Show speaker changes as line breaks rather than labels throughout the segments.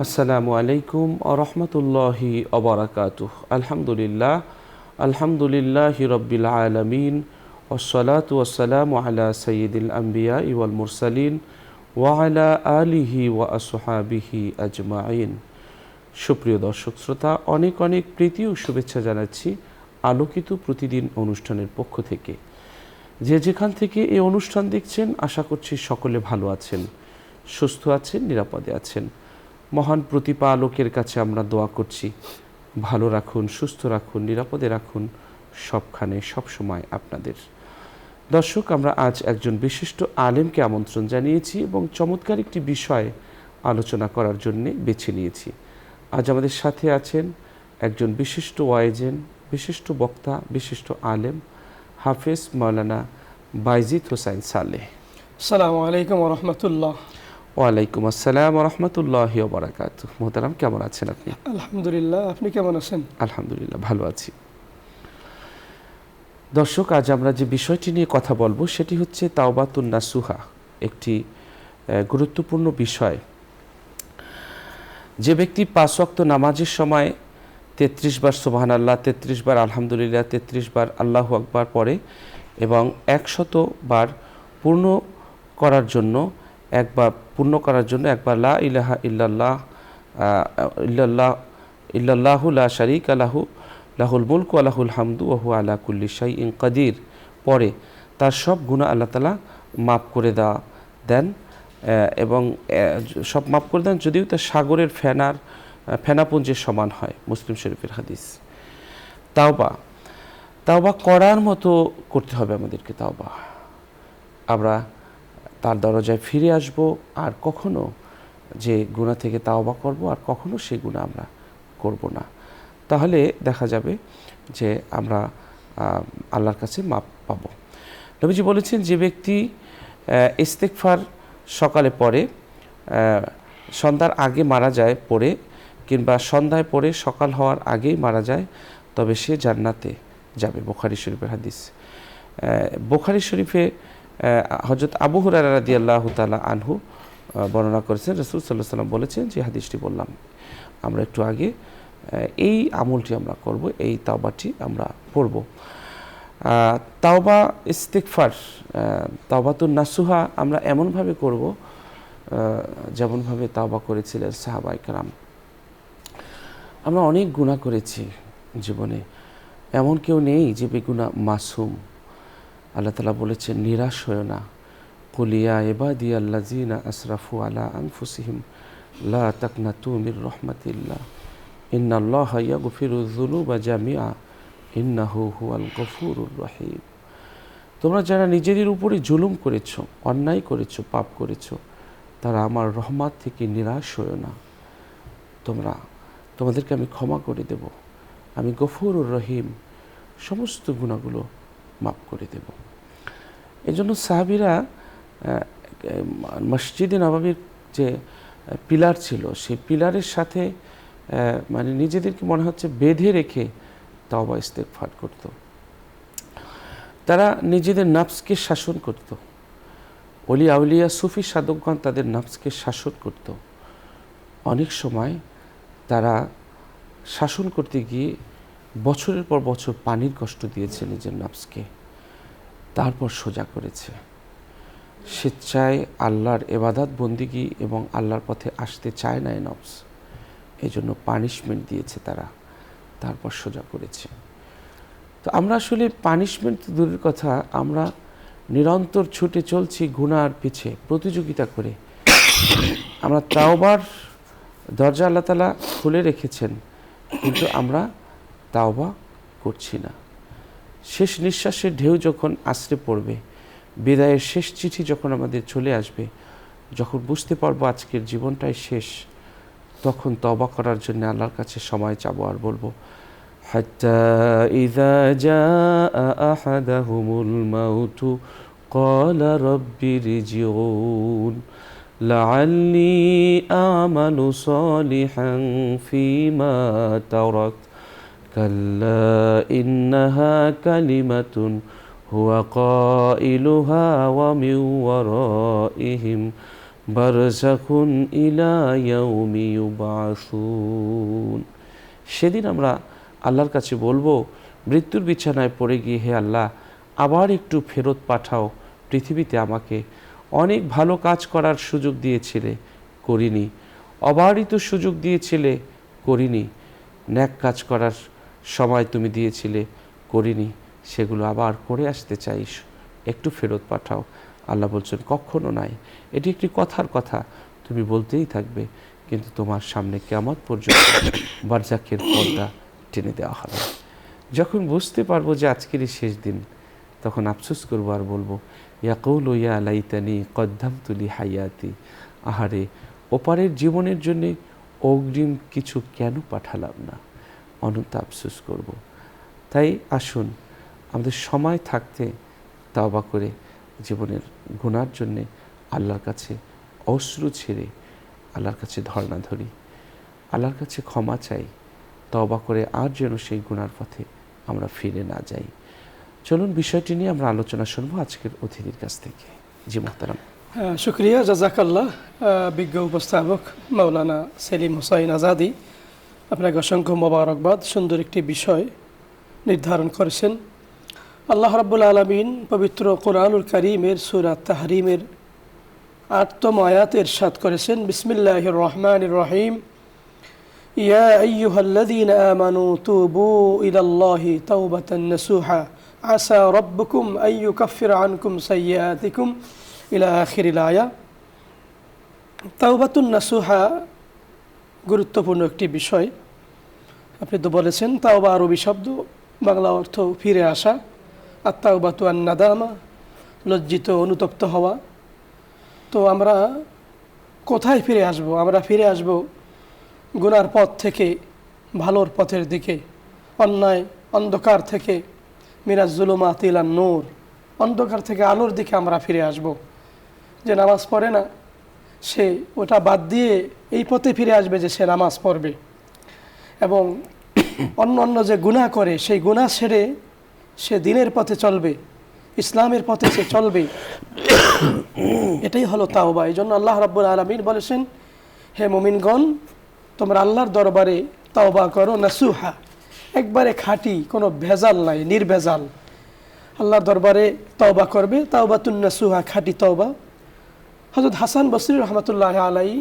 আসসালামু আলাইকুম ওয়া রাহমাতুল্লাহি ওয়া বারাকাতুহু। আলহামদুলিল্লাহি রাব্বিল আলামিন ওয়াসসালাতু ওয়াসসালামু আলা সাইয়্যিদিল আমবিয়াই ওয়াল মুরসালিন ওয়া আলা আলিহি ওয়া আসহাবিহি আজমাইন। সুপ্রিয় দর্শক শ্রোতা, অনেক অনেক প্রীতি ও শুভেচ্ছা জানাচ্ছি আলোকিত প্রতিদিন অনুষ্ঠানের পক্ষ থেকে। যে যেখান থেকে এই অনুষ্ঠান দেখছেন, আশা করছি সকলে ভালো আছেন, সুস্থ আছেন, নিরাপদে আছেন। মহান প্রতিপালকের কাছে আমরা দোয়া করছি, ভালো রাখুন, সুস্থ রাখুন, নিরাপদে রাখুন সবখানে সবসময় আপনাদের। দর্শক, আমরা আজ একজন বিশিষ্ট আলেমকে আমন্ত্রণ জানিয়েছি এবং চমৎকার একটি বিষয় আলোচনা করার জন্য বেছে নিয়েছি। আজ আমাদের সাথে আছেন একজন বিশিষ্ট ওয়াইজেন, বিশিষ্ট বক্তা, বিশিষ্ট আলেম, হাফেজ মাওলানা বাইজিদ হোসাইন সালেহ।
আসসালামু আলাইকুম ওয়া রাহমাতুল্লাহ।
ওয়ালাইকুম আসসালাম ওয়া রাহমাতুল্লাহি ওয়া বারাকাতুহু। মোহতারাম, কেমন আছেন আপনি?
আলহামদুলিল্লাহ, আপনি কেমন আছেন?
আলহামদুলিল্লাহ, ভালো আছি। দর্শক, আজ আমরা যে বিষয়টি নিয়ে কথা বলবো সেটি হচ্ছে তাওবাতুন নাসুহা, একটি গুরুত্বপূর্ণ বিষয়। যে ব্যক্তি 5 ওয়াক্ত নামাজের সময় 33 বার সুবহানাল্লাহ, 33 বার আলহামদুলিল্লাহ, 33 বার আল্লাহু আকবার পড়ে এবং 100 বার পূর্ণ করার জন্য একবার লা ইলাহা ইল্লাল্লাহু লা শারীকা লাহু লাহুল মুলকু ওয়া লাহুল হামদু ওয়া হুয়া আলা কুল্লি শাইইন কাদির পরে তার সব গুনাহ আল্লাহ তাআলা মাফ করে দেন এবং সব মাফ করে দেন, যদিও তা সাগরের ফেনাপুঞ্জের সমান হয়। মুসলিম শরীফের হাদিস। তাওবা করার মতো করতে হবে আমাদেরকে। আমরা তার দরজায় ফিরে আসব, আর কখনো যে গুনাহ থেকে তাওবা করব আর কখনো সেই গুনাহ আমরা করব না। তাহলে দেখা যাবে যে আমরা আল্লাহর কাছে মাপ পাব। নবীজি বলেছেন, যে ব্যক্তি ইস্তেগফার সকালে পড়ে, সন্ধ্যার আগে মারা যায় পড়ে, কিংবা সন্ধ্যায় পড়ে সকাল হওয়ার আগেই মারা যায়, তবে সে জান্নাতে যাবে। বুখারী শরীফের হাদিস। বুখারী শরীফে হযরত আবু হুরায়রা রাদিয়াল্লাহু তাআলা আনহু বর্ণনা করেছেন, রাসূল সাল্লাল্লাহু আলাইহি ওয়াসাল্লাম বলেছেন, যে হাদিসটি বললাম আমরা একটু আগে, এই আমলটি আমরা করব, এই তাওবাটি আমরা পড়ব। তাওবা ইস্তিগফার, তাওবাতুন নাসুহা আমরা এমনভাবে করব যেমনভাবে তাওবা করেছিলেন সাহাবায়ে কেরাম। আমরা অনেক গুনাহ করেছি জীবনে, এমন কেউ নেই যে বেগুনাহ মাসুম। আল্লাহ তাআলা বলেছেন, নিরাশ হয়ো না, কুল ইয়া ইবাদিয়াল্লাযিনা আসরাফু আলা আনফুসিহিম লা তাকনাতু মির রাহমাতিল্লাহ ইন্নাল্লাহা ইয়াগফিরুয যুনুবা জামিআ ইন্নাহু হুয়াল গফুরুর রহিম। তোমরা যারা নিজেদের উপরে জুলুম করেছো, অন্যায় করেছো, পাপ করেছো, তারা আমার রহমত থেকে নিরাশ হয়ো না। তোমাদেরকে আমি ক্ষমা করে দেব, আমি গফুরুর রহিম, সমস্ত গুনাহগুলো মাফ করে দেব। এজন্য সাহাবীরা মসজিদে নববীর যে পিলার ছিল, সেই পিলারের সাথে মানে নিজেদেরকে মনে হচ্ছে বেঁধে রেখে তাওবা ইস্তেগফার করত। তারা নিজেদের নফসকে শাসন করত। ওলি আউলিয়া সুফি সাধকগণ তাদের নফসকে শাসন করত। অনেক সময় তারা শাসন করতে গিয়ে বছরের পর বছর পানির কষ্ট দিয়েছে নিজের নফসকে, তারপর সোজা করেছে। স্বেচ্ছায় আল্লাহর ইবাদত বন্দিগি এবং আল্লাহর পথে আসতে চায় না এই নফস, এই জন্য পানিশমেন্ট দিয়েছে তারা, তারপর সোজা করেছে। তো আমরা আসলে পানিশমেন্ট দূরের কথা, আমরা নিরন্তর ছুটে চলছি গুনার পিছে প্রতিযোগিতা করে। আমরা তাওবার দরজা আল্লাহ তাআলা খুলে রেখেছেন, কিন্তু আমরা তাওবা করছি না। শেষ নিঃশ্বাসের ঢেউ যখন আছড়ে পড়বে, বিদায়ের শেষ চিঠি যখন আমাদের চলে আসবে, যখন বুঝতে পারবো আজকের জীবনটাই শেষ, তখন তওবা করার জন্য আল্লাহর কাছে সময় চাবো আর বলবো, হাত্তা ইযা জাআ আহাদাহুমুল মাউতু ক্বালা রাব্বি রিজিউন লাআল্লি আমালু সালিহান ফীমা তারাকতু কাল্লা ইন্নাহা কালিমাতুন হুয়া কাইলুহা ওয়া মিন ওয়ারাইহিম বারযাখুন ইলা ইয়াউমি ইউবআসুন। সেদিন আমরা আল্লাহর কাছে বলবো, মৃত্যুর বিছানায় পড়ে গিয়ে, হে আল্লাহ, আবার একটু ফেরত পাঠাও পৃথিবীতে। আমাকে অনেক ভালো কাজ করার সুযোগ দিয়েছিলে, করিনি। অবারিত সুযোগ দিয়েছিলে, করিনি। ন্যাক কাজ করার সময় তুমি দিয়েছিলে, করিনি। সেগুলো আবার করে আসতে চাই, একটু ফেরত পাঠাও। আল্লাহ বলছেন, কখনো নাই। এটি একটি কথার কথা, তুমি বলতেই থাকবে, কিন্তু তোমার সামনে কিয়ামত পর্যন্ত বারজাকের পর্দা টেনে দেওয়া হবে। যখন বুঝতে পারবো যে আজকেরই শেষ দিন, তখন আফসোস করবো আর বলবো, ইয়াকুলু ইয়া লাইতানি কদ্দামতু লি হায়াতি। আহারে, ওপারের জীবনের জন্য অগ্রিম কিছু কেন পাঠালাম না, অনন্ত আফসোস করব। তাই আসুন আমাদের সময় থাকতে তওবা করে জীবনের গুনার জন্যে আল্লাহর কাছে অশ্রু ছেড়ে আল্লাহর কাছে ধর্ণা ধরি, আল্লাহর কাছে ক্ষমা চাই, তওবা করে আর যেন সেই গুনার পথে আমরা ফিরে না যাই। চলুন বিষয়টি নিয়ে আমরা আলোচনা শুনবো আজকের অতিথির কাছ থেকে। জি মোহতারাম।
শুক্রিয়া, জাজাকাল্লাহ। বিজ্ঞ উপস্থাপক মাওলানা সেলিম হোসাইন আজাদি, আপনাকে অসংখ্য মোবারকবাদ। সুন্দর একটি বিষয় নির্ধারণ করেছেন। আল্লাহ রাব্বুল আলামিন পবিত্র কোরআনুল কারীমের সূরা তাহরিমের ৮তম আয়াতে ইরশাদ করেছেন, বিসমিল্লাহির রহমানির রহিম, ইয়া আইয়ুহাল্লাযীনা আমানু তুবু ইলাল্লাহি তাওবাতান নাসুহা আসা রাব্বুকুম আন ইউকাফিরা আনকুম সাইয়্যাতিকুম ইলা আখিরিল আয়া। তাওবাতুন নাসুহা গুরুত্বপূর্ণ একটি বিষয়। আপনি তো বলেছেন, তাওবা আরবি শব্দ, বাংলা অর্থ ফিরে আসা। আর তাওবাতু আন নাদামা, লজ্জিত অনুতপ্ত হওয়া। তো আমরা কোথায় ফিরে আসব? আমরা ফিরে আসব গুনার পথ থেকে ভালোর পথের দিকে, অন্যায় অন্ধকার থেকে মিনাজ জুলুমাত ইলান নূর, অন্ধকার থেকে আলোর দিকে আমরা ফিরে আসব। যে নামাজ পড়ে না, সে ওটা বাদ দিয়ে এই পথে ফিরে আসবে যে সে নামাজ পড়বে, এবং অন্য অন্য যে গুনাহ করে সেই গুনাহ ছেড়ে সে দ্বীনের পথে চলবে, ইসলামের পথে সে চলবে। এটাই হলো তাওবা। এই জন্য আল্লাহ রাব্বুল আলামিন বলেছেন, হে মুমিনগণ, তোমরা আল্লাহর দরবারে তাওবা করো নাসুহা, একবারে খাঁটি, কোনো ভেজাল নাই, নির্ভেজাল। আল্লাহর দরবারে তাওবা করবে, তাওবাতুন নাসুহা, খাঁটি তাওবা। হযরত হাসান বসরি রহমতুল্লাহ আলাইহি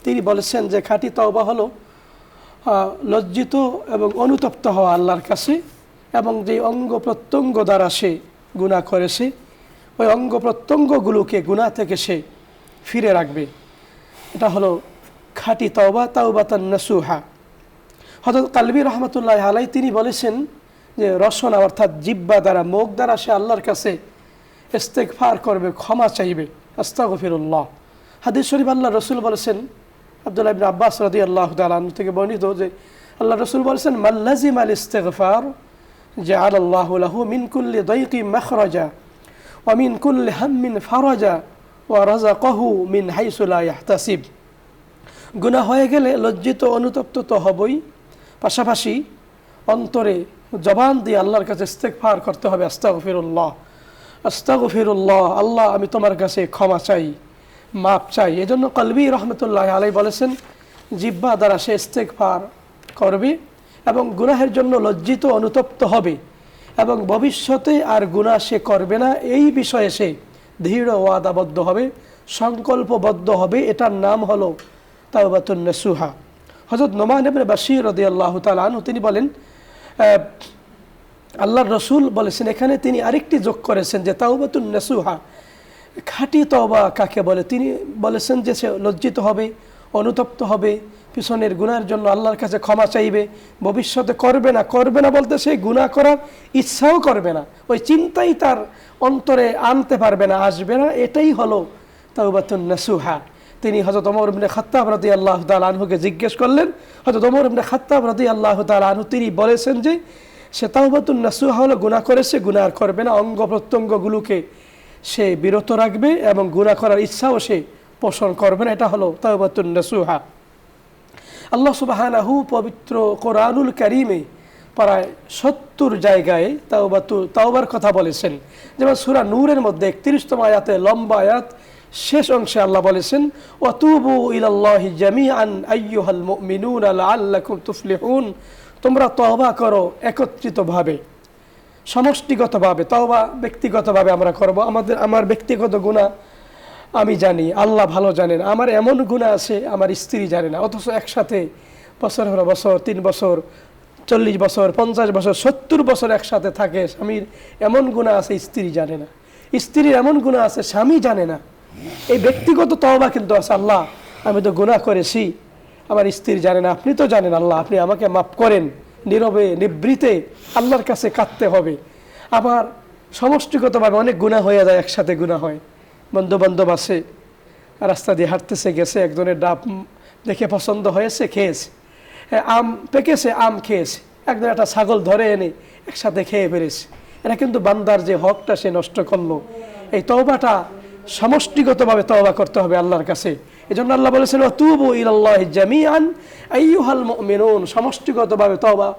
তিনি বলেছেন যে খাঁটি তাওবা হলো লজ্জিত এবং অনুতপ্ত হওয়া আল্লাহর কাছে, এবং যে অঙ্গ প্রত্যঙ্গ দ্বারা সে গুনাহ করেছে ওই অঙ্গ প্রত্যঙ্গগুলোকে গুনাহ থেকে সে ফিরে রাখবে। এটা হলো খাঁটি তাওবা, তাওবাতান নাসুহা। হযরত কালবি রহমতুল্লাহ আলাইহি তিনি বলেছেন যে রসনা অর্থাৎ জিহ্বা দ্বারা, মুখ দ্বারা সে আল্লাহর কাছে ইস্তেগফার করবে, ক্ষমা চাইবে, আস্তাগফিরুল্লাহ। হাদিস শরীফ আল্লাহ রসুল বলেছেন, আব্দুল্লাহ ইবনে আব্বাস রাদিয়াল্লাহু তাআলা আনহু থেকে বর্ণিত, যে আল্লাহ রসুল বলেছেন, মাল্লাজিমাল ইস্তিগফার জাআলাল্লাহু লাহু মিন কুল্লি দাইকিন মাখরাজা ওয়া মিন কুল্লি হাম্মিন ফারাজা ওয়া রাযাকাহু মিন হাইসু লা ইয়াহতাসিব। গুনাহ হয়ে গেলে লজ্জিত অনুতপ্ত তো হবই, পাশাপাশি অন্তরে জবান দিয়ে আল্লাহর কাছে ইস্তেগফার করতে হবে, আস্তাগফিরুল্লাহ, আস্তাগফিরুল্লাহ, আল্লাহ আমি তোমার কাছে ক্ষমা চাই, মাপ চাই। এজন্য কলবি রহমতুল্লাহ আলাইহি বলেছেন, জিহ্বা দ্বারা সে ইস্তেগফার করবে এবং গুনাহের জন্য লজ্জিত অনুতপ্ত হবে, এবং ভবিষ্যতে আর গুনাহ সে করবে না, এই বিষয়ে সে দৃঢ় ওয়াদাবদ্ধ হবে, সংকল্পবদ্ধ হবে। এটার নাম হলো তাওবাতুন নাসুহা। হযরত নোমান ইবনে বাশীর রাদিয়াল্লাহু তাআলা আনহু তিনি বলেন, আল্লাহর রসুল বলেছেন, এখানে তিনি আরেকটি যোগ করেছেন যে তাওবাতুন নাসুহা, খাঁটি তওবা কাকে বলে। তিনি বলেছেন যে সে লজ্জিত হবে, অনুতপ্ত হবে, পিছনের গুনার জন্য আল্লাহর কাছে ক্ষমা চাইবে, ভবিষ্যতে করবে না বলতে সে গুনাহ করার ইচ্ছাও করবে না, ওই চিন্তাই তার অন্তরে আনতে পারবে না, আসবে না। এটাই হলো তাওবাতুন নাসুহা। তিনি হযরত ওমর ইবনে খাত্তাব রাদিয়াল্লাহু তাআলা আনহুকে জিজ্ঞেস করলেন, হযরত ওমর ইবনে খাত্তাব রাদিয়াল্লাহু তাআলা আনহু তিনি বলেছেন যে সে তাওবাতুন নাসুহা হলো গুনাহ করেছে, গুনাহ আর করবে না, অঙ্গ প্রত্যঙ্গগুলোকে সে বিরত রাখবে এবং গুনাহ করার ইচ্ছাও সে পোষণ করবে না। এটা হলো তাওবাতুন নাসুহা। আল্লাহ সুবহানাহু পবিত্র কোরআনুল কারীমে প্রায় ৭০ জায়গায় তাওবার কথা বলেছেন। যেমন সূরা নূরের মধ্যে ৩১তম আয়াতে, লম্বা আয়াত, শেষ অংশে আল্লাহ বলেছেন ওয়াতুবু ইলাল্লাহি জামিআন আইয়ুহাল মুমিনুনা লাআল্লাকুম তুফলিহুন, তোমরা তওবা করো একত্রিতভাবে, সমষ্টিগতভাবে। তওবা ব্যক্তিগতভাবে আমরা করব। আমার ব্যক্তিগত গুনাহ আমি জানি, আল্লাহ ভালো জানেন। আমার এমন গুনাহ আছে আমার স্ত্রী জানে না, অথচ একসাথে বছর 3 বছর 40 বছর 50 বছর 70 বছর একসাথে থাকে। স্বামীর এমন গুনাহ আছে স্ত্রী জানে না, স্ত্রীর এমন গুনাহ আছে স্বামী জানে না। এই ব্যক্তিগত তওবা কিন্তু আছে, আল্লাহ আমি তো গুনাহ করেছি, আমার স্ত্রী জানে না, আপনি তো জানেন, আল্লাহ আপনি আমাকে মাফ করেন। নীরবে নিবৃতে আল্লাহর কাছে কাঁদতে হবে। আবার সমষ্টিগতভাবে অনেক গুনাহ হয়ে যায়, একসাথে গুনাহ হয়। বন্ধু বান্ধব আছে, রাস্তা দিয়ে হাঁটতেছে, গেছে, একজনের ডাব দেখে পছন্দ হয়েছে, খেয়েছে। আম পেকেছে, আম খেয়েছে। একজন একটা ছাগল ধরে এনে একসাথে খেয়ে ফেলেছে। এটা কিন্তু বান্দার যে হকটা সে নষ্ট করলো। এই তওবাটা সমষ্টিগতভাবে তওবা করতে হবে আল্লাহর কাছে। এজন্য আল্লাহ বলেছেন ওয়াতুবু ইলাল্লাহি জামিআন আইয়ুহাল মুমিনুন, সমষ্টিগতভাবে তওবা।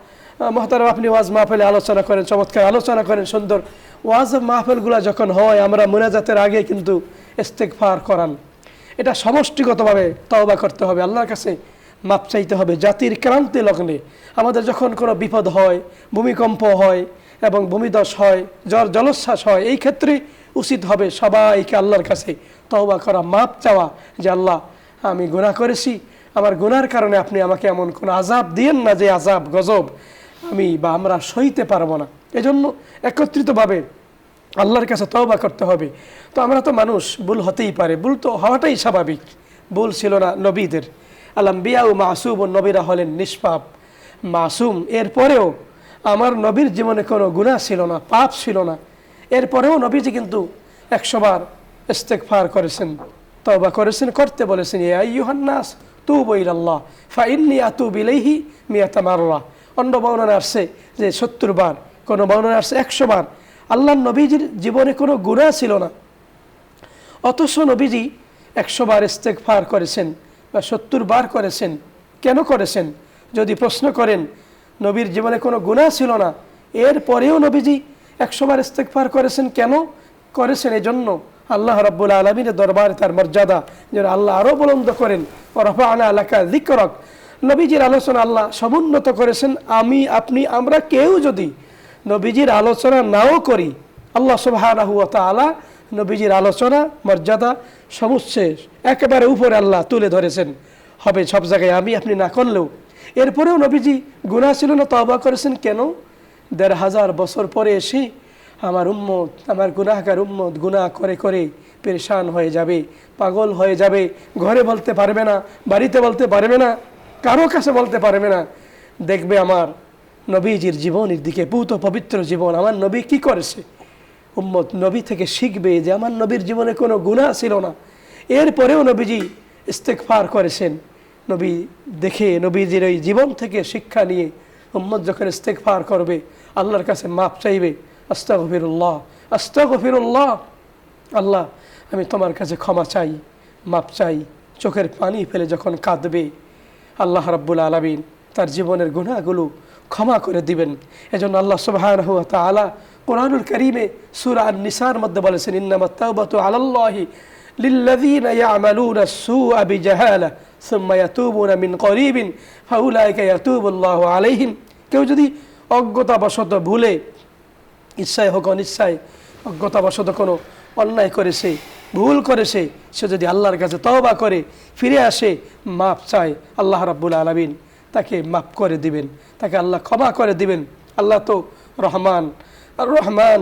মুহতারাম, আপনি ওয়াজ মাহফিলে আলোচনা করেন, চমৎকার আলোচনা করেন, সুন্দর ওয়াজ মাহফিলগুলো যখন হয় আমরা মুনাজাতের আগে কিন্তু ইস্তেগফার করান। এটা সমষ্টিগতভাবে তওবা করতে হবে, আল্লাহর কাছে মাপ চাইতে হবে। জাতির ক্রান্তি লগ্নে আমাদের যখন কোনো বিপদ হয়, ভূমিকম্প হয় এবং ভূমিধস হয়, জলোচ্ছ্বাস হয়, এই ক্ষেত্রে উচিত হবে সবাইকে আল্লাহর কাছে তওবা করা, মাপ চাওয়া যে আল্লাহ আমি গুনাহ করেছি, আমার গুনার কারণে আপনি আমাকে এমন কোনো আযাব দিয়েন না যে আযাব গজব আমি বা আমরা সইতে পারবো না। এজন্য একত্রিতভাবে আল্লাহর কাছে তওবা করতে হবে। তো আমরা তো মানুষ, ভুল হতেই পারে, ভুল তো হওয়াটাই স্বাভাবিক। ভুল ছিল না নবীদের, আল আম্বিয়া ও মাসুম, ও নবীরা হলেন নিষ্পাপ মাসুম। এরপরেও আমার নবীর জীবনে কোনো গুনাহ ছিল না, পাপ ছিল না, এরপরেও নবীজি কিন্তু 100 বার ইস্তেগফার করেছেন, তওবা করেছেন, করতে বলেছেন ইয়া আইয়ুহান নাস তুবু ইলাল্লাহ ফাইন্নী আতুবু ইলাইহি মিয়াতা মাররা। অন্য বর্ণনা আসছে যে 70 বার, কোনো বর্ণনা আসছে 100 বার। আল্লাহর নবীজির জীবনে কোনো গুনাহ ছিল না, অথচ নবীজি 100 বার ইস্তেগফার করেছেন বা 70 বার করেছেন। কেন করেছেন? যদি প্রশ্ন করেন নবীর জীবনে কোনো গুনাহ ছিল না, এরপরেও নবীজি 100 বার ইস্তেগফার করেছেন, কেন করেছেন? এজন্য আল্লাহ রাব্বুল আলামিনের দরবারে তার মর্যাদা যেন আল্লাহ আরো বুলন্দ করেন। ওয়া রাফা'না লাকা যিকরাক, নবীজির আলোচনা আল্লাহ সমুন্নত করেছেন। আমি, আপনি, আমরা কেউ যদি নবীজির আলোচনা নাও করি, আল্লাহ সুবহানাহু ওয়া তাআলা নবীজির আলোচনা মর্যাদা সমুচ্ছেদ একেবারে উপরে আল্লাহ তুলে ধরেছেন, হবে সব জায়গায় আমি আপনি না করলেও। এরপরেও নবীজি গুনাহ ছিল না, তওবা করেছেন। কেন? 1500 বছর পরে এসে আমার উম্মত, আমার গুনাহগার উম্মত গুনাহ করে করে পেরেশান হয়ে যাবে, পাগল হয়ে যাবে, ঘরে বলতে পারবে না, বাড়িতে বলতে পারবে না, কারো কাছে বলতে পারবে না। দেখবে আমার নবীজির জীবনের দিকে, পূত পবিত্র জীবন, আমার নবী কি করেছে। উম্মত নবী থেকে শিখবে যে আমার নবীর জীবনে কোনো গুনাহ ছিল না, এরপরেও নবীজি ইস্তেগফার করেছেন। নবী দেখে, নবীজির ওই জীবন থেকে শিক্ষা নিয়ে উম্মত যখন ইস্তেগফার করবে, আল্লাহর কাছে মাপ চাইবে, আস্তাগফিরুল্লাহ আস্তাগফিরুল্লাহ, আল্লাহ আমি তোমার কাছে ক্ষমা চাই, মাপ চাই, চোখের পানি ফেলে যখন কাঁদবে, আল্লাহ রাব্বুল আলামিন তার জীবনের গুনাহগুলো ক্ষমা করে দিবেন। এজন্য আল্লাহ সুবহানাহু ওয়া তাআলা কুরআনুল কারীমে সূরা আন-নিসার মধ্যে বলেছেন ইন্নামাত তাওবাতু আলাল্লাহি লিল্লাযীনা ইয়া'মালুনা আস-সুআ বিজাহালা সুম্মা ইয়াতুবুনা মিন করিবিন ফাউলাইকা ইয়াতুবুল্লাহু আলাইহিম। কেউ যদি অজ্ঞতাবশত ভুলে, ইচ্ছায় হোক অনিচ্ছায়, অজ্ঞতাবশত কোনো অন্যায় করেছে, ভুল করেছে, সে যদি আল্লাহর কাছে তওবা করে ফিরে আসে, মাপ চায়, আল্লাহ রাব্বুল আলামিন তাকে মাফ করে দিবেন, তাকে আল্লাহ ক্ষমা করে দিবেন। আল্লাহ তো রহমান আর রহমান।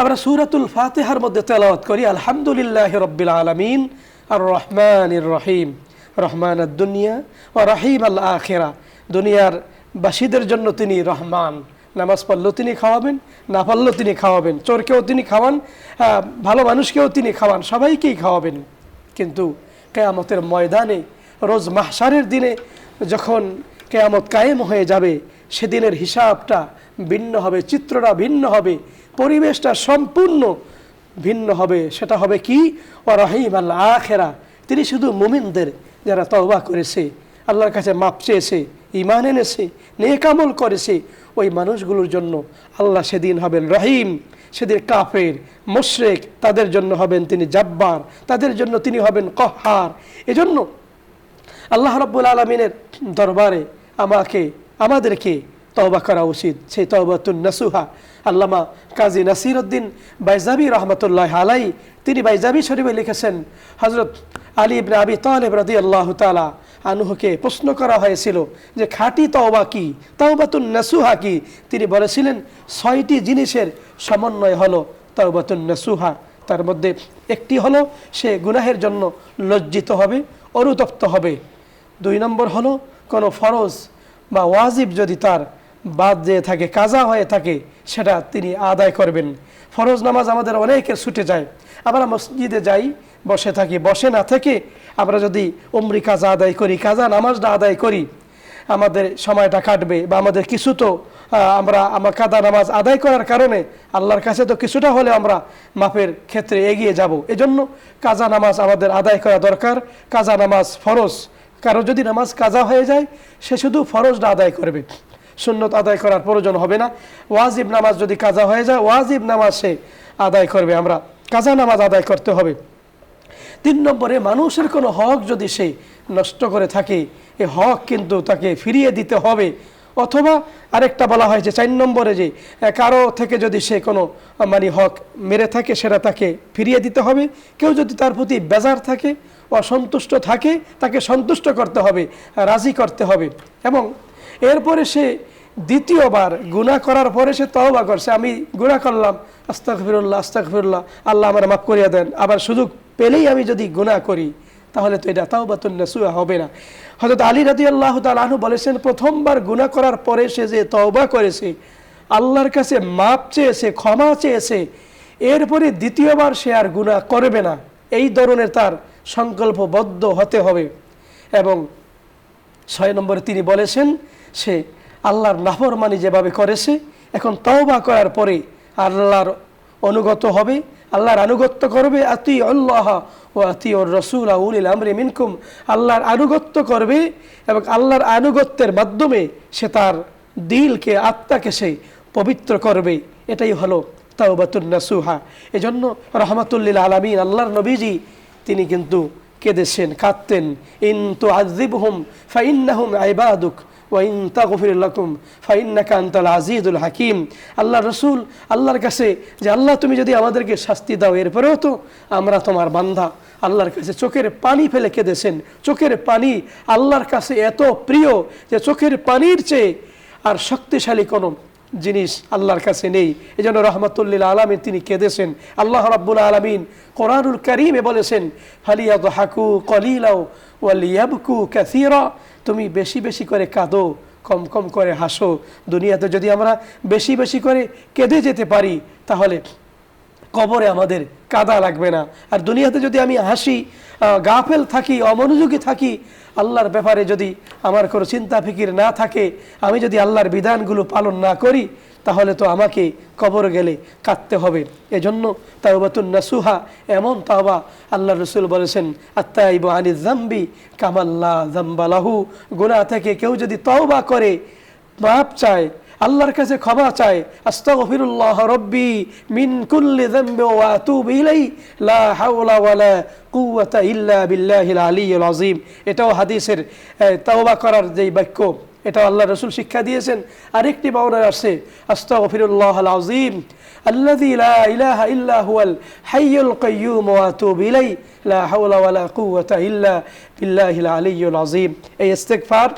আমরা সূরাতুল ফাতিহার মধ্যে তেলাওয়াত করি আলহামদুলিল্লাহি রাব্বিল আলামিন আর রহমানির রহিম, রহমানাদ দুনিয়া ওয়া রহিমাল আখিরা। দুনিয়ার বাসীদের জন্য তিনি রহমান, নামাজ পড়লেও তিনি খাওয়াবেন, না পড়লেও তিনি খাওয়াবেন, চোরকেও তিনি খাওয়ান, ভালো মানুষকেও তিনি খাওয়ান, সবাইকেই খাওয়াবেন। কিন্তু কিয়ামতের ময়দানে, রোজ মাহশারের দিনে যখন কিয়ামত কায়েম হয়ে যাবে, সেদিনের হিসাবটা ভিন্ন হবে, চিত্রটা ভিন্ন হবে, পরিবেশটা সম্পূর্ণ ভিন্ন হবে। সেটা হবে কি? ওয়া রহিমাল আখিরা। তিনি শুধু মুমিনদের, যারা তওবা করেছে, আল্লাহর কাছে মাপ চেয়েছে, ঈমান এনেছে, নেক আমল করেছে, ওই মানুষগুলোর জন্য আল্লাহ সেদিন হবেন রহিম। সেদিন কাফের মুশরিক তাদের জন্য হবেন তিনি জাব্বার, তাদের জন্য তিনি হবেন কহ্হার। এজন্য আল্লাহ রাব্বুল আলামিনের দরবারে আমাদেরকে তওবা করা উচিত। সেই তওবাতুন নাসুহা আল্লামা কাজী নাসিরউদ্দিন বাইজাবি রহমতুল্লাহ আলাই তিনি বাইজাবি শরীফে লিখেছেন, হযরত আলী ইবনে আবি তালিব রাদিয়াল্লাহু তাআলা আনহুকে প্রশ্ন করা হয়েছিল যে খাঁটি তওবা কি, তওবাতুন নাসুহা কি? তিনি বলেছিলেন 6টি জিনিসের সমন্বয় হলো তওবাতুন নাসুহা। তার মধ্যে একটি হলো সে গুনাহের জন্য লজ্জিত হবে, অনুতপ্ত হবে। 2 নম্বর হলো কোনো ফরজ বা ওয়াজিব যদি তার বাদ যেয়ে থাকে, কাজা হয়ে থাকে, সেটা তিনি আদায় করবেন। ফরজ নামাজ আমাদের অনেকের ছুটে যায়, আমরা মসজিদে যাই, বসে থাকি, বসে না থেকে আমরা যদি উমরি কাজা আদায় করি, কাজা নামাজটা আদায় করি, আমাদের সময়টা কাটবে বা আমাদের কিছু তো আমার কাজা নামাজ আদায় করার কারণে আল্লাহর কাছে তো কিছুটা হলে আমরা মাপের ক্ষেত্রে এগিয়ে যাব। এজন্য কাজা নামাজ আমাদের আদায় করা দরকার। কাজা নামাজ ফরজ, কারো যদি নামাজ কাজা হয়ে যায় সে শুধু ফরজটা আদায় করবে, সুন্নত আদায় করার প্রয়োজন হবে না। ওয়াজিব নামাজ যদি কাজা হয়ে যায় ওয়াজিব নামাজ সে আদায় করবে, আমরা কাজা নামাজ আদায় করতে হবে। 3 নম্বরে মানুষের কোনো হক যদি সে নষ্ট করে থাকে, এই হক কিন্তু তাকে ফিরিয়ে দিতে হবে। অথবা আরেকটা বলা হয়েছে 4 নম্বরে যে কারো থেকে যদি সে কোনো হক মেরে থাকে সেটা তাকে ফিরিয়ে দিতে হবে। কেউ যদি তার প্রতি বেজার থাকে, অসন্তুষ্ট থাকে, তাকে সন্তুষ্ট করতে হবে, রাজি করতে হবে। এবং এরপরে সে দ্বিতীয়বার গুনাহ করার পরে সে তওবা করছে, আমি গুনাহ করলাম, আস্তাগফিরুল্লাহ আস্তাগফিরুল্লাহ, আল্লাহ আমার মাফ করিয়া দেন, আবার সুযোগ পেলেই আমি যদি গুনাহ করি তাহলে তো এটা তাওবাতুন নাসুহা হবে না। হযরত আলী রাদিয়াল্লাহু তাআলা আনহু বলেছেন, প্রথমবার গুনাহ করার পরে সে যে তওবা করেছে, আল্লাহর কাছে মাফ চেয়েছে, ক্ষমা চেয়েছে, এরপরে দ্বিতীয়বার সে আর গুনাহ করবে না, এই ধরনের তার সংকল্পবদ্ধ হতে হবে। এবং 6 নম্বরে তিনি বলেছেন সে আল্লাহর নাফরমানি যেভাবে করেছে, এখন তওবা করার পরে আল্লাহর অনুগত হবে, আল্লাহর আনুগত্য করবে। আতিউল্লাহ ওয়া আতিউর রাসূল উলিল আমরি মিনকুম, আল্লাহর আনুগত্য করবে এবং আল্লাহর আনুগত্যের মাধ্যমে সে তার দিলকে, আত্মাকে সে পবিত্র করবে। এটাই হলো তাওবাতুন নাসুহা। এজন্য রাহমাতুল লিল আলামিন আল্লাহর নবীজি তিনি কিন্তু কেঁদেছেন, কাঁদতেন। ইন তুআযিবহুম ফাইন্নাহুম ইবাদুক ওয়া ইন তাগফির লাকুম ফাইন্নাকা আনতাল আজিজুল হাকিম। আল্লাহ রাসূল আল্লাহর কাছে যে আল্লাহ তুমি যদি আমাদেরকে শাস্তি দাও, এরপরেও তো আমরা তোমার বান্দা, আল্লাহর কাছে চোখের পানি ফেলে কেঁদেছেন। চোখের পানি আল্লাহর কাছে এত প্রিয় যে চোখের পানির চেয়ে আর শক্তিশালী কোনো জিনিস আল্লাহর কাছে নেই। এজন্য রাহমাতুল লিল আলামিন তিনি কেঁদেছেন। আল্লাহ রাব্বুল আলামিন কোরআনুল কারীমে বলেছেন, ফালিয়াদহাকু কলিলাও ওয়া লিয়াবকু কাসীরা, তুমি বেশি বেশি করে কাঁদো, কম কম করে হাসো। দুনিয়াতে যদি আমরা বেশি বেশি করে কেঁদে যেতে পারি তাহলে কবরে আমাদের কাঁদা লাগবে না। আর দুনিয়াতে যদি আমি হাসি, গাফেল থাকি, অমনোযোগী থাকি, আল্লাহর ব্যাপারে যদি আমার কোনো চিন্তা ফিকির না থাকে, আমি যদি আল্লাহর বিধানগুলো পালন না করি, তাহলে তো আমাকে কবর গেলে কাঁদতে হবে। এজন্য তাওবাতুন নাসুহা এমন তাওবা, আল্লাহর রাসূল বলেছেন, আত্তাইবু আনিজ যামবি কামাল্লা যামবা লাহু, গুনাহ থেকে কেউ যদি তওবা করে, মাপ চায়, আল্লাহর কাছে ক্ষমা চায়, আস্তাগফিরুল্লাহ রব্বি মিন কুল্লি যামবি ওয়া আতুবু ইলাইহি লা হাওলা ওয়ালা কুওয়াতা ইল্লা বিল্লাহিল আলিয়্যিল আযীম। এটাও হাদিসের তওবা করার যেই বাক্য, এটা আল্লাহ রাসূল শিক্ষা দিয়েছেন। আরেকটি বর্ণনায় আসছে, আস্তাগফিরুল্লাহাল আযীম আল্লাযী লা ইলাহা ইল্লা হুয়াল হাইয়ুল কাইয়্যুম ওয়া আতুবু ইলাইহি লা হাওলা ওয়ালা কুওয়াতা ইল্লা বিল্লাহিল আলিয়্যিল আযীম। এই ইস্তিগফার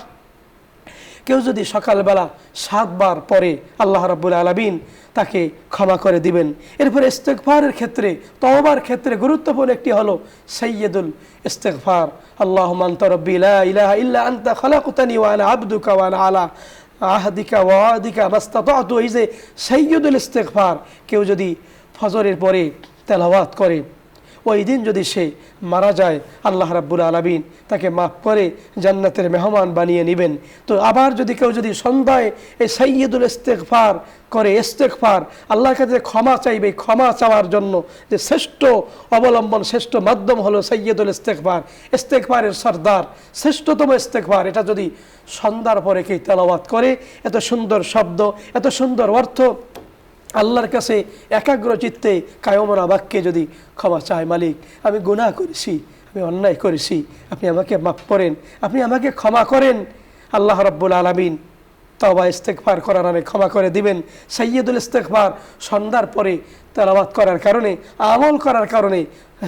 কেউ যদি সকালবেলা 7 বার পরে আল্লাহ রাব্বুল আলামিন তাকে ক্ষমা করে দিবেন। এরপরে ইস্তিগফারের ক্ষেত্রে, তওবার ক্ষেত্রে গুরুত্বপূর্ণ একটি হলো সাইয়্যিদুল ইস্তিগফার, আল্লাহুম্মা আনতা রাব্বি লা ইলাহা ইল্লা আনতা খালাকতানি ওয়া আনা আবদুকা ওয়া আনা আলা আহদিকা ওয়া ওয়াদিকা মাসতাতাতু। এই যে সাইয়্যিদুল ইস্তিগফার কেউ যদি ফজরের পরে তেলাওয়াত করে, ওই দিন যদি সে মারা যায়, আল্লাহ রাব্বুল আলামিন তাকে মাফ করে জান্নাতের মেহমান বানিয়ে নেবেন। তো আবার যদি কেউ যদি সন্ধ্যায় এই সাইয়্যিদুল ইস্তিগফার করে, ইস্তিগফার আল্লাহর কাছে ক্ষমা চাইবে, ক্ষমা চাওয়ার জন্য যে শ্রেষ্ঠ অবলম্বন, শ্রেষ্ঠ মাধ্যম হলো সাইয়্যিদুল ইস্তিগফার, ইস্তিগফারের সর্দার, শ্রেষ্ঠতম ইস্তিগফার। এটা যদি সন্ধ্যার পরে কেউ তেলাওয়াত করে, এত সুন্দর শব্দ, এত সুন্দর অর্থ, আল্লাহর কাছে একাগ্র চিত্তে কায়মনা বাক্যে যদি ক্ষমা চায়, মালিক আমি গুনাহ করেছি, আমি অন্যায় করেছি, আপনি আমাকে মাফ করেন, আপনি আমাকে ক্ষমা করেন, আল্লাহ রাব্বুল আলামিন তওবা ইস্তেগফার করার নামে ক্ষমা করে দিবেন। সাইয়্যিদুল ইস্তেগফার সন্ধ্যার পরে তেলাওয়াত করার কারণে, আমল করার কারণে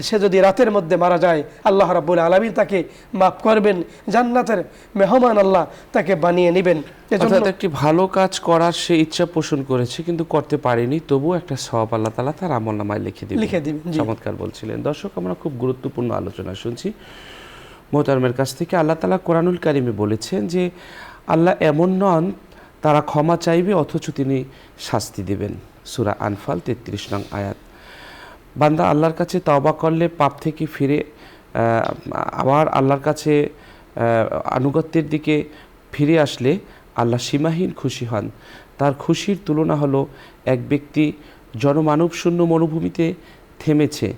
সে যদি রাতের মধ্যে মারা যায়, আল্লাহ রাব্বুল আলামিন তাকে মাফ করবেন, জান্নাতের মেহমান আল্লাহ তাকে বানিয়ে নেবেন।
অর্থাৎ একটি ভালো কাজ করার সে ইচ্ছা পোষণ করেছে কিন্তু করতে পারেনি, তবুও একটা সওয়াব আল্লাহ তাআলা তার আমলনামায় লিখে দিবেন। চমৎকার বলছিলেন। দর্শক, আমরা খুব গুরুত্বপূর্ণ আলোচনা শুনছি মোহতারমের কাছ থেকে। আল্লাহ তাআলা কোরআনুল কারিমে বলেছেন যে আল্লাহ এমন নন তারা ক্ষমা চাইবে অথচ তিনি শাস্তি দেবেন। সূরা আনফাল 33 নং আয়াত। বান্দা আল্লাহর কাছে তওবা করলে, পাপ থেকে ফিরে আবার আল্লাহর কাছে আনুগত্যের দিকে ফিরে আসলে আল্লাহ সীমাহীন খুশি হন। তার খুশির তুলনা হলো এক ব্যক্তি জনমানব শূন্য মরুভূমিতে থেমেছে,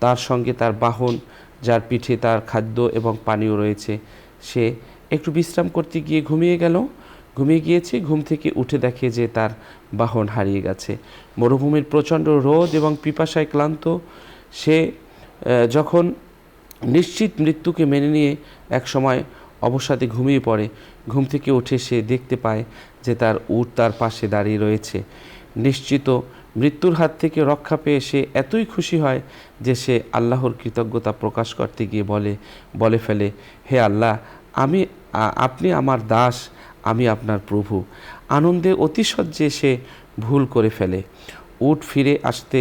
তার সঙ্গে তার বাহন, যার পিঠে তার খাদ্য এবং পানীয় রয়েছে। সে একটু বিশ্রাম করতে গিয়ে ঘুমিয়ে গিয়েছে, ঘুম থেকে উঠে দেখে যে তার বাহন হারিয়ে গেছে। মরুভূমির প্রচণ্ড রোদ এবং পিপাসায় ক্লান্ত সে যখন নিশ্চিত মৃত্যুকে মেনে নিয়ে এক সময় অবসাদে ঘুমিয়ে পড়ে, ঘুম থেকে উঠে সে দেখতে পায় যে তার উট তার পাশে দাঁড়িয়ে রয়েছে। নিশ্চিত মৃত্যুর হাত থেকে রক্ষা পেয়ে সে এতই খুশি হয় যে সে আল্লাহর কৃতজ্ঞতা প্রকাশ করতে গিয়ে বলে ফেলে, হে আল্লাহ, আপনি আমার দাস, আমি আপনার প্রভু। আনন্দে অতিশয্যে সে ভুল করে ফেলে। উট ফিরে আসতে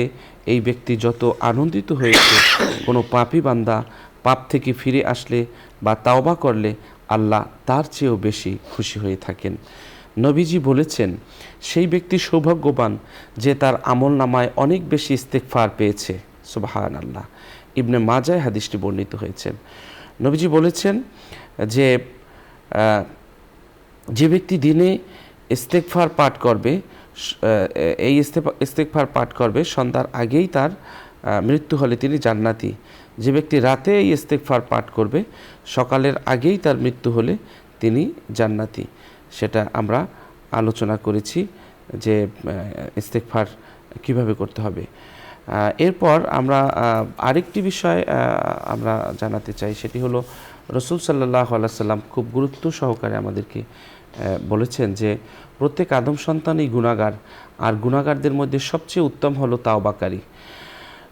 এই ব্যক্তি যত আনন্দিত হয়েছে, কোনো পাপী বান্দা পাপ থেকে ফিরে আসলে বা তাওবা করলে আল্লাহ তার চেয়েও বেশি খুশি হয়ে থাকেন। নবীজি বলেছেন, সেই ব্যক্তি সৌভাগ্যবান যে তার আমলনামায় অনেক বেশি ইস্তেগফার পেয়েছে। সুবহানাল্লাহ। ইবনে মাজায় হাদিসটি বর্ণিত হয়েছেন। নবীজি বলেছেন যে ব্যক্তি দিনে ইস্তেগফার পাঠ করবে, এই ইস্তেগফার পাঠ করবে, সন্ধ্যার আগেই তার মৃত্যু হলে তিনি জান্নাতি। যে ব্যক্তি রাতে এই ইস্তেগফার পাঠ করবে, সকালের আগেই তার মৃত্যু হলে তিনি জান্নাতি। সেটা আমরা আলোচনা করেছি যে ইস্তেগফার কিভাবে করতে হবে। এরপর আমরা আরেকটি বিষয় আমরা জানাতে চাই, সেটি হলো রাসূল সাল্লাল্লাহু আলাইহি ওয়াসাল্লাম খুব গুরুত্ব সহকারে আমাদেরকে বলেছেন যে প্রত্যেক আদম সন্তানই গুনাহগার, আর গুনাহগারদের মধ্যে সবচেয়ে উত্তম হলো তাওবাকারী।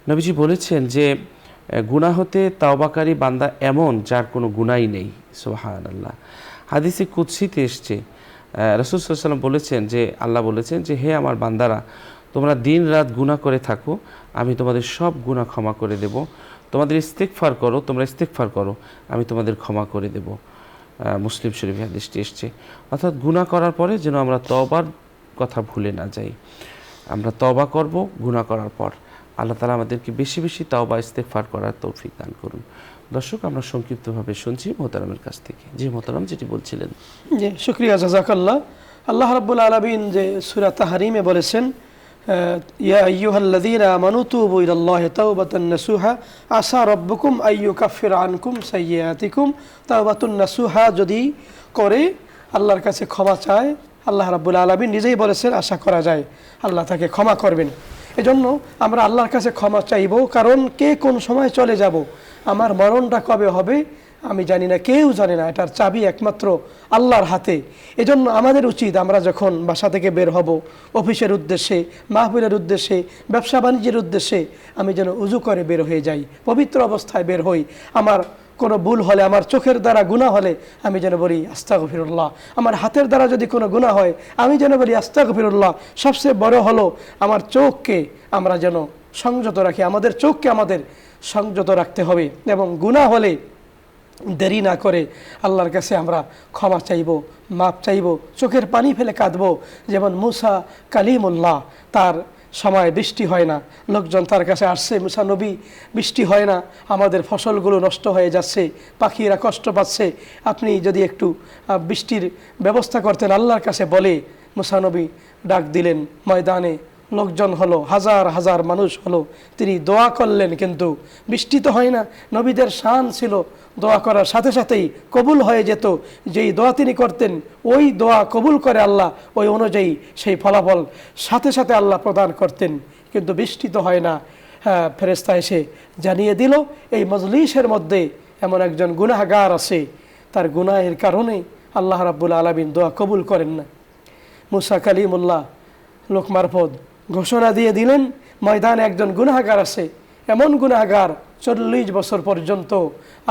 নবীজি বলেছেন যে গুনাহ হতে তাওবাকারী বান্দা এমন যার কোনো গুনাহই নেই। সুবহানাল্লাহ। হাদিসে কুদসিতে এসছে, রাসূল সাল্লাল্লাহু আলাইহি ওয়াসাল্লাম বলেছেন যে আল্লাহ বলেছেন যে হে আমার বান্দারা, তোমরা দিন রাত গুনাহ করে থাকো, আমি তোমাদের সব গুনাহ ক্ষমা করে দেব। তোমরা ইস্তেগফার করো, আমি তোমাদের ক্ষমা করে দেব। মুসলিম শরীফে হাদিসটি এসছে। অর্থাৎ গুনাহ করার পরে যেন আমরা তওবার কথা ভুলে না যাই। আমরা তওবা করব গুনাহ করার পর। আল্লাহ তাআলা আমাদেরকে বেশি বেশি তওবা ইস্তেগফার করার তৌফিক দান করুন। দর্শক, আমরা সংক্ষিপ্তভাবে শুনছি মোহতারামের কাছ থেকে। জি মোহতারাম, যেটি বলছিলেন।
জি, শুকরিয়া, জাযাকাল্লাহ। আল্লাহ রাব্বুল আলামিন যে সূরা তাহরিমে বলেছেন, ইয়া আইয়ুহাল্লাযীনা আমানু তুবু ইলাল্লাহি তাওবাতান নাসুহা আসা রাব্বুকুম আইয়ুকাফিরা আনকুম সাইয়্যাতিকুম। তাওবাতুন নাসুহা যদি করে আল্লাহর কাছে ক্ষমা চায়, আল্লাহ রাব্বুল আলামিন নিজেই বলেছেন আশা করা যায় আল্লাহ তাকে ক্ষমা করবেন। এজন্য আমরা আল্লাহর কাছে ক্ষমা চাইব, কারণ কে কোন সময় চলে যাব, আমার মরণটা কবে হবে আমি জানি না, কেউ জানে না, এটার চাবি একমাত্র আল্লাহর হাতে। এজন্য আমাদের উচিত আমরা যখন বাসা থেকে বের হব, অফিসের উদ্দেশ্যে, মাহফিলের উদ্দেশ্যে, ব্যবসা বাণিজ্যের উদ্দেশ্যে, আমি যেন উজু করে বের হয়ে যাই, পবিত্র অবস্থায় বের হই। আমার কোনো ভুল হলে, আমার চোখের দ্বারা গুনাহ হলে আমি যেন বলি আস্তাগফিরুল্লাহ। আমার হাতের দ্বারা যদি কোনো গুনাহ হয় আমি যেন বলি আস্তাগফিরুল্লাহ। সবচেয়ে বড় হলো আমার চোখকে আমরা যেন সংযত রাখি, আমাদের চোখকে আমাদের সংযত রাখতে হবে, এবং গুনাহ হলে দেরি না করে আল্লাহর কাছে আমরা ক্ষমা চাইব, মাপ চাইব, চোখের পানি ফেলে কাঁদবো। যেমন মুসা কালিমুল্লাহ, তার সময় বৃষ্টি হয় না, লোকজন তার কাছে আসছে, মুসা নবী বৃষ্টি হয় না, আমাদের ফসলগুলো নষ্ট হয়ে যাচ্ছে, পাখিরা কষ্ট পাচ্ছে, আপনি যদি একটু বৃষ্টির ব্যবস্থা করতেন আল্লাহর কাছে বলে। মুসা নবী ডাক দিলেন, ময়দানে লোকজন হলো, হাজার হাজার মানুষ হলো, তিনি দোয়া করলেন, কিন্তু বৃষ্টি তো হয় না। নবীদের শান ছিল দোয়া করার সাথে সাথেই কবুল হয়ে যেত। যেই দোয়া তিনি করতেন ওই দোয়া কবুল করে আল্লাহ, ওই অনুযায়ী সেই ফলাফল সাথে সাথে আল্লাহ প্রদান করতেন। কিন্তু বৃষ্টি তো হয় না। হ্যাঁ, ফেরেশতা এসে জানিয়ে দিল এই মজলিসের মধ্যে এমন একজন গুনাহগার আছে, তার গুনাহের কারণে আল্লাহ রাব্বুল আলামিন দোয়া কবুল করেন না। মুসা কালিমুল্লাহ লোক মারফত ঘোষণা দিয়ে দিলেন ময়দানে একজন গুনাহগার আছে, এমন গুনাহগার 40 বছর পর্যন্ত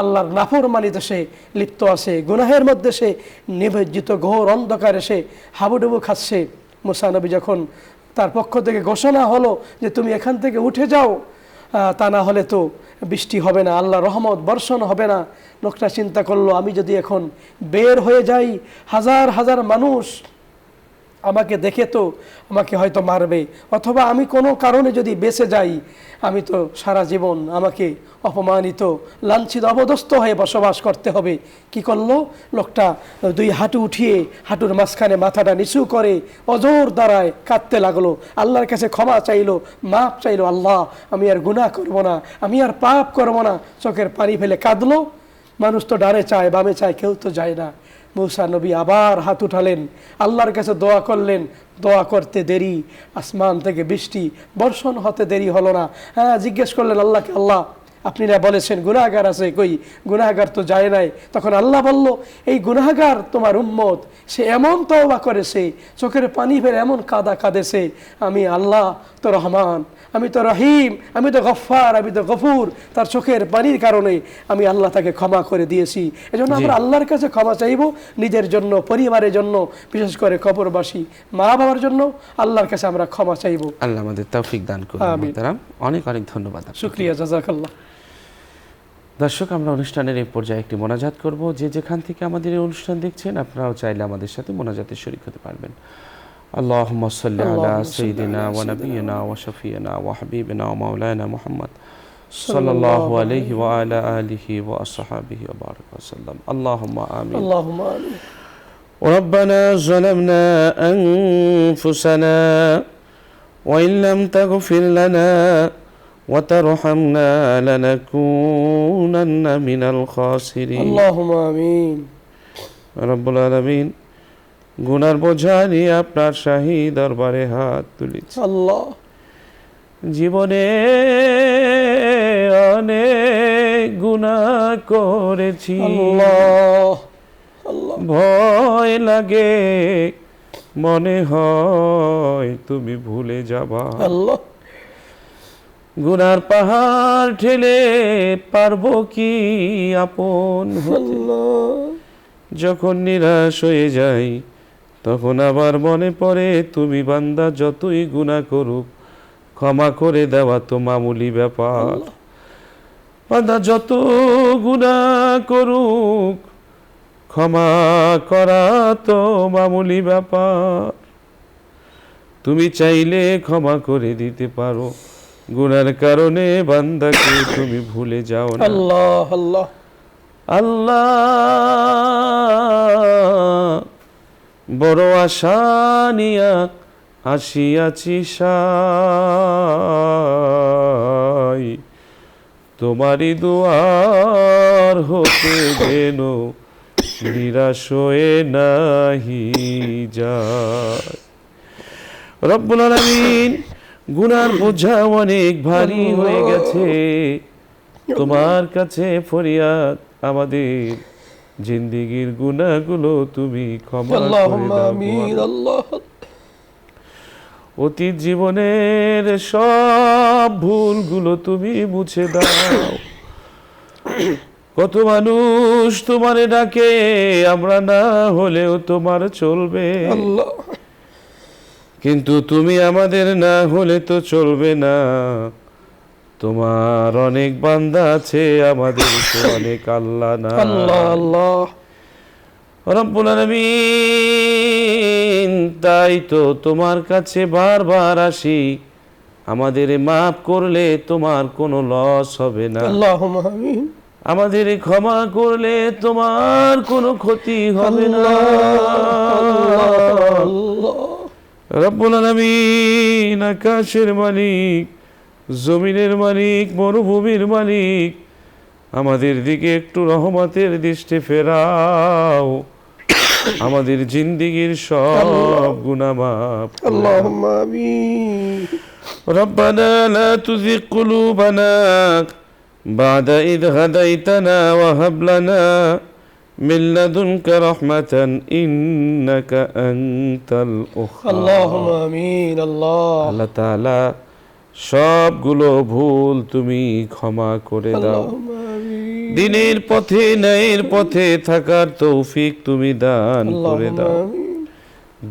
আল্লাহর নাফরমানিতে সে লিপ্ত আছে, গুনাহের মধ্যে সে নিমজ্জিত, ঘোর অন্ধকারে সে হাবুডুবু খাচ্ছে। মুসা নবী যখন তার পক্ষ থেকে ঘোষণা হলো যে তুমি এখান থেকে উঠে যাও, তা না হলে তো বৃষ্টি হবে না, আল্লাহ রহমত বর্ষণ হবে না, লোকটা চিন্তা করলো আমি যদি এখন বের হয়ে যাই, হাজার হাজার মানুষ আমাকে দেখে তো আমাকে হয়তো মারবে, অথবা আমি কোনো কারণে যদি বেঁচে যাই আমি তো সারা জীবন আমাকে অপমানিত, লাঞ্ছিত, অপদস্থ হয়ে বসবাস করতে হবে। কি করলো লোকটা? 2 হাঁটু উঠিয়ে হাঁটুর মাঝখানে মাথাটা নিচু করে অজোর দ্বারায় কাঁদতে লাগলো, আল্লাহর কাছে ক্ষমা চাইলো, মাপ চাইলো, আল্লাহ আমি আর গুনাহ করব না, আমি আর পাপ করব না। চোখের পানি ফেলে কাঁদলো। মানুষ তো ডানে চায় বামে চায়, কেউ তো যায় না। মুসা নবী আবার হাত উঠালেন, আল্লাহর কাছে দোয়া করলেন। দোয়া করতে দেরি, আসমান থেকে বৃষ্টি বর্ষণ হতে দেরি হলো না। হ্যাঁ, জিজ্ঞেস করলেন আল্লাহকে, আল্লাহ আপনি না বলেছেন গুনাহগার আছে, কই গুনাহগার তো যায় নাই। তখন আল্লাহ বলল এই গুনাহগার তোমার উম্মত, সে এমন তওবা করেছে, চোখের পানি ফেলে এমন কাদা কাঁদেছে, আমি আল্লাহ তো রহমান, আমি তো রহিম, আমি তো গফফার, আমি তো গফুর, তার চোখের পানির কারণে আমি আল্লাহ তাকে ক্ষমা করে দিয়েছি। এজন্য আমরা আল্লাহর কাছে ক্ষমা চাইব, নিজের জন্য, পরিবারের জন্য, বিশেষ করে কবরবাসী মা বাবার জন্য আল্লাহর কাছে আমরা ক্ষমা চাইব।
আল্লাহ আমাদের তৌফিক দান করুন। মুহতারাম, অনেক অনেক ধন্যবাদ।
শুকরিয়া, জাযাকাল্লাহ।
দর্শক, আমরা অনুষ্ঠানের এই পর্যায়ে একটি মোনাজাত করব। যে যেখান থেকে আমাদের এই অনুষ্ঠান দেখছেন আপনারাও চাইলে আমাদের সাথে মোনাজাতে শরীক হতে পারবেন। আল্লাহুম্মা সাল্লি আলা সাইয়্যিদিনা ওয়া নাবিয়িনা ওয়া শাফিয়িনা ওয়া হাবিবিনা ওয়া মাওলানা মুহাম্মদ সাল্লাল্লাহু আলাইহি ওয়া আলা আলিহি ওয়া আসহাবিহি ওয়া বারাকা ওয়া সাল্লাম। আল্লাহুম্মা আমিন।
আল্লাহুম্মা আমিন।
ربنا ظلمنا أنفسنا وإن لم تغفر لنا وترحمنا لنكونن من الخاسرين
اللهم آمين।
রব্বুল আলামিন, গুনার বোঝা নিয়ে আপনার শাহী দরবারে হাত তুলেছি।
আল্লাহ,
জীবনে অনেক গুনাহ করেছি।
আল্লাহ, আল্লাহ,
ভয় লাগে, মনে হয় তুমি ভুলে যাবা।
আল্লাহ,
গুনার পাহাড় ঠেলে পারবো কি আপন হতে? যখন নিরাশ হয়ে যাই তখন আবার মনে পড়ে তুমি বান্দা যতই গুনাহ করুক ক্ষমা করে দেওয়া তো মামুলি ব্যাপার। বান্দা যত গুনাহ করুক ক্ষমা করা তো মামুলি ব্যাপার। তুমি চাইলে ক্ষমা করে দিতে পারো, গুনার কারণে বান্দাকে তুমি ভুলে যাও না।
আল্লাহ, আল্লাহ,
আল্লাহ, বড় আশা নিয়া আসিয়াছি সাই, তোমারই দুয়ার হতে যেন নিরাশ হয়ে নাহি যায়। রব্বুল আলামিন, গুনার বোঝা অনেক ভারী হয়ে গেছে, তোমার কাছে ফরিয়াদ আমাদের জিন্দেগীর গুনাহগুলো তুমি ক্ষমা করে দাও। অতীত জীবনের সব ভুলগুলো তুমি মুছে দাও। কত মানুষ তোমারে ডাকে, আমরা না হলেও তোমার চলবে, কিন্তু তুমি আমাদের না হলে তো চলবে না। তোমার অনেক বান্দা আছে, আমাদের তো অনেক আল্লাহ না।
আল্লাহ,
রব্বুল আলামিন, তাই তো তোমার কাছে বারবার আসি, আমাদের মাফ করলে তোমার কোনো লস হবে না।
আল্লাহুম্মা আমিন।
আমাদের ক্ষমা করলে তোমার কোনো ক্ষতি হবে না। রব্বুল আলামিন, আকাশের মালিক, জমিনের মালিক, মরুভূমির মালিক, আমাদের দিকে একটু রহমতের দৃষ্টি ফেরাও, আমাদের জিন্দিগির সব গুনাহ মাফ করে দাও।
আল্লাহুম্মা আমিন।
ربنا لا تزغ قلوبنا بعد إذ هديتنا وهب لنا من لدنك رحمة إنك أنت الوهاب।
আল্লাহুম্মা আমিন।
আল্লাহ তাআলা সবগুলো ভুল তুমি ক্ষমা করে দাও,
আল্লাহুম্মা আমিন।
দিনের পথে ন্যায়ের পথে থাকার তৌফিক তুমি দান করে
আল্লাহুম্মা
দাও,
আমিন।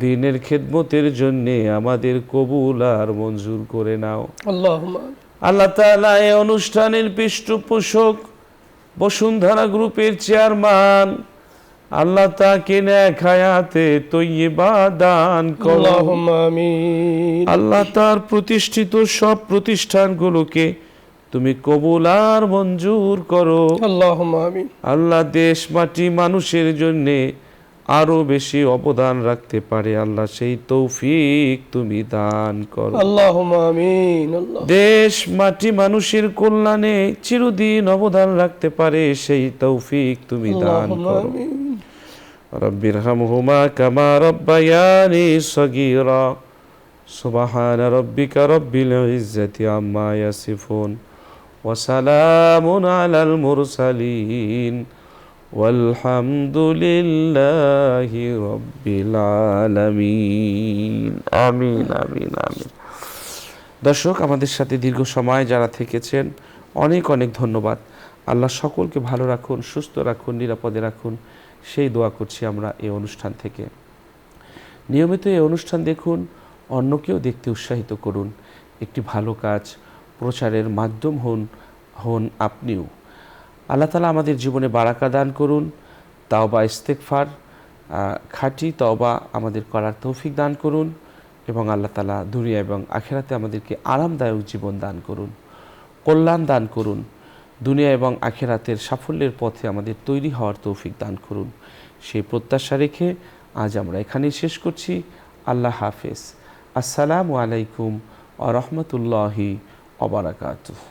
দিনের খেদমতের জন্য আমাদের কবুল আর মঞ্জুর করে নাও।
আল্লাহুম্মা আমিন।
আল্লাহ তাআলা এই অনুষ্ঠানের পৃষ্ঠপোষক বসুন্ধরা গ্রুপের চেয়ারম্যান, আল্লাহ তাকে নেক হায়াতে তৈয়্যিবা দান করো।
আল্লাহুম্মা আমিন।
আল্লাহ তার প্রতিষ্ঠিত সব প্রতিষ্ঠানগুলোকে তুমি কবুল আর মঞ্জুর করো।
আল্লাহুম্মা আমিন।
আল্লাহ দেশ মাটি মানুষের জন্য আরো বেশি অবদান রাখতে পারে, আল্লাহ সেই তৌফিক তুমি দান করো।
আল্লাহুম্মা আমিন। আল্লাহ
দেশ মাটি মানুষের কল্যাণে চিরদিন অবদান রাখতে পারে, সেই তৌফিক তুমি দান
আল্লাহুম্মা
করো।
আমিন।
রব্বিরহামহুমা কামা রব্বায়ানি সগীরা। সুবহান রাব্বিকা রব্বিল ইজ্জাতি আম্মা ইয়াসিফুন ওয়া সালামুন আলাল মুরসালিন ওয়ালহামদুলিল্লাহি রাব্বিল আলামিন। আমিন আমিন আমিন। দর্শক, আমাদের সাথে দীর্ঘ সময় যারা থেকেছেন অনেক অনেক ধন্যবাদ। আল্লাহ সকলকে ভালো রাখুন, সুস্থ রাখুন, নিরাপদে রাখুন, সেই দোয়া করছি আমরা এই অনুষ্ঠান থেকে। নিয়মিত এই অনুষ্ঠান দেখুন, অন্যকেও দেখতে উৎসাহিত করুন। একটি ভালো কাজ প্রচারের মাধ্যম হন আপনিও। আল্লাহ তাআলা আমাদের জীবনে বারাকা দান করুন, তাওবা ইস্তেগফার খাঁটি তওবা আমাদের করার তৌফিক দান করুন, এবং আল্লাহ তাআলা দুনিয়া এবং আখিরাতে আমাদেরকে আরামদায়ক জীবন দান করুন, কল্যাণ দান করুন, দুনিয়া এবং আখিরাতের সাফল্যের পথে আমাদের তৈরি হওয়ার তৌফিক দান করুন। সেই প্রত্যাশা রেখে আজ আমরা এখানেই শেষ করছি। আল্লাহ হাফেজ। আসসালামু আলাইকুম ওয়া রাহমাতুল্লাহি ওয়া বারাকাতুহু।